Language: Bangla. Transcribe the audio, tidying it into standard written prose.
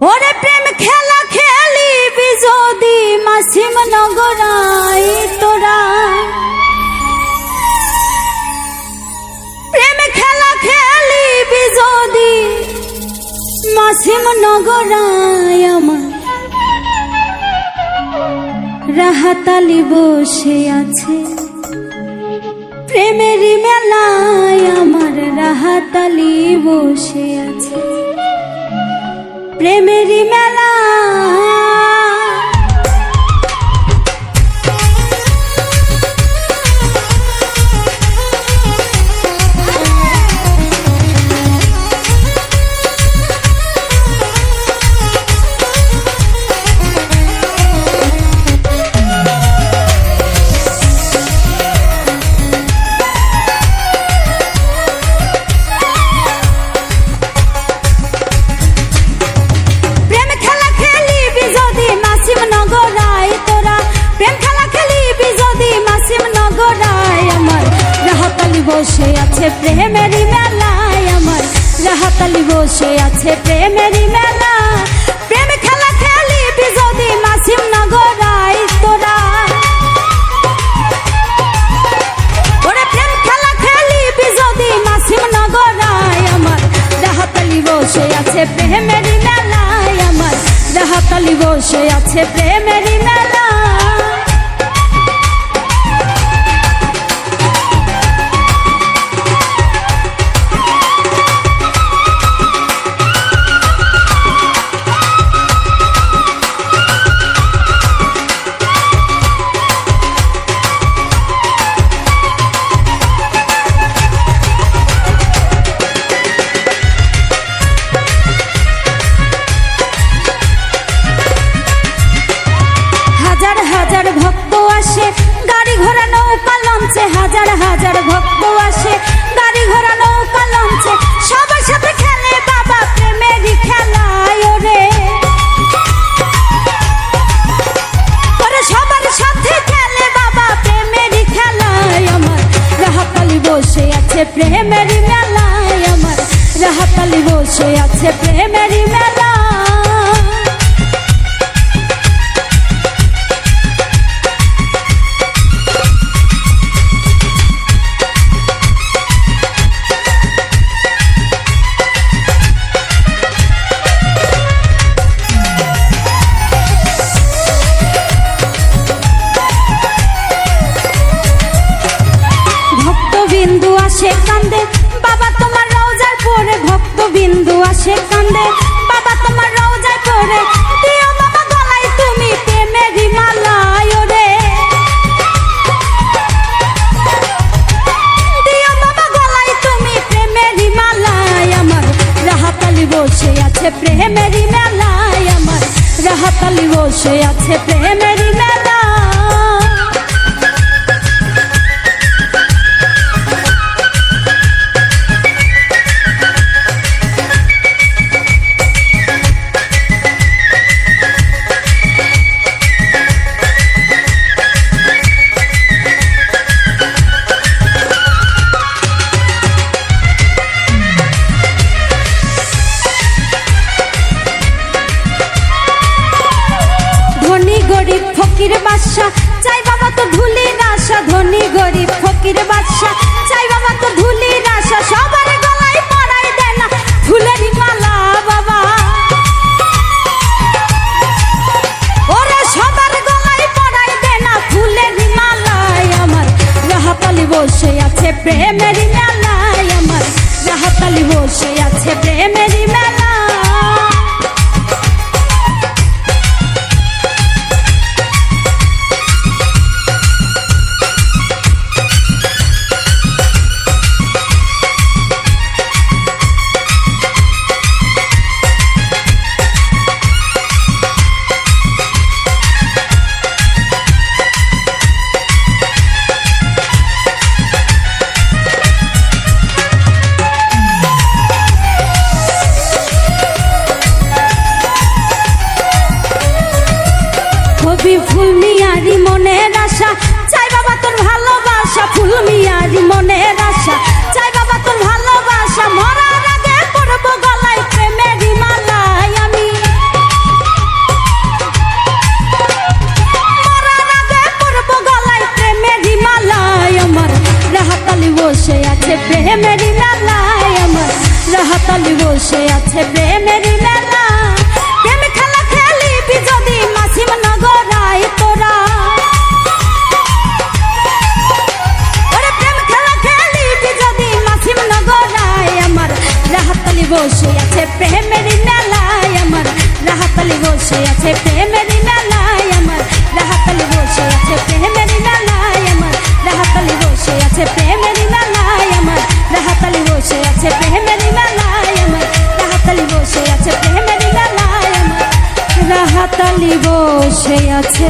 ওরে প্রেম খেলা খেলিবি যদি মাসিম নগরাই তোরা, প্রেম খেলা খেলিবি যদি মাসিম নগরাই আমার রাহাতালি বসে আছে প্রেমেরই মেলায়, আমার রাহাতালি বসে আছে প্রেমেরই মেলা। বসে আছে প্রেমেরই মেলায়, আমার রাহাতালি বসে আছে প্রেমেরই মেলা। প্রেম খেলা খেলিবি যদি মাসিম নগরাই তোরা, ওরে প্রেম খেলা খেলিবি যদি মাসিম নগরাই, আমার রাহাতালি বসে আছে প্রেমেরই মেলায়, আমার রাহাতালি বসে আছে প্রেমেরই মেলা। ভক্ত আসে গাড়ি ঘোড়া নৌকা লঞ্চে, হাজার হাজার ভক্ত আসে গাড়ি ঘোড়া নৌকা লঞ্চে, সবার সাথে খেলে বাবা প্রেমেরই খেলায়। ওরে ওরে সবার সাথে খেলে বাবা প্রেমেরই খেলায়, আমার রাহাতালি বসে আছে প্রেমেরই মেলায়, আমার রাহাতালি বসে আছে প্রেমেরই মেলা। বিন্দু আসে কান্দে বাবা তোমার রওজায় পড়ে, ভক্ত বিন্দু আসে কান্দে বাবা তোমার রওজায় পড়ে, দিও বাবা গলায় তুমি প্রেমেরই মালা। ওরে দিও বাবা গলায় তুমি প্রেমেরই মালা, আমার রাহাতালি বসে আছে প্রেমেরই মেলায়, আমার রাহাতালি বসে আছে প্রেমেরই মেলা। গরিব ফকির বাদশা চাই বাবা তো ধুলির আশা, ধনী গরিব ফকির বাদশা চাই বাবা তো ধুলির আশা, সবার গলায় পরাই দেয় না ফুলেরই মালা বাবা। ওরে সবার গলায় পরাই দেয় না ফুলেরই মালায়, আমার রাহাতালি বসে আছে প্রেমেরই মেলায়, আমার রাহাতালি বসে আছে প্রেমেরই মেলা। ফুল মিয়ারি মনের আশা চাই বাবা তোর ভালোবাসা, ফুল মিয়ারি মনের আশা চাই বাবা তোর ভালোবাসা, মরার আগে পড়বো গলায় প্রেমেরই মালায় আমি। প্রেমেরই মেলায় আমার রাহাতালি বসে আছে প্রেমেরই মেলা প্রেম খেলা খেলিবি যদি মাসিম নগরায় তোরা ওরে প্রেম খেলা খেলিবি যদি মাসিম নগরায় আমার রাহাতালি বসে আছে প্রেমেরই মেলায় আমার রাহাতালি বসে আছে প্রেমেরই মেলায় আমার রাহাতালি বসে আছে প্রেমেরই মেলায় আমার রাহাতালি বসে আছে প্রেমেরই মেলায় আমার রাহাতালি বসে আছে প্রেমেরই মেলায় আমার রাহাতালি বসে আছে প্রেমেরই মেলায় আমার রাহাতালি বসে আছে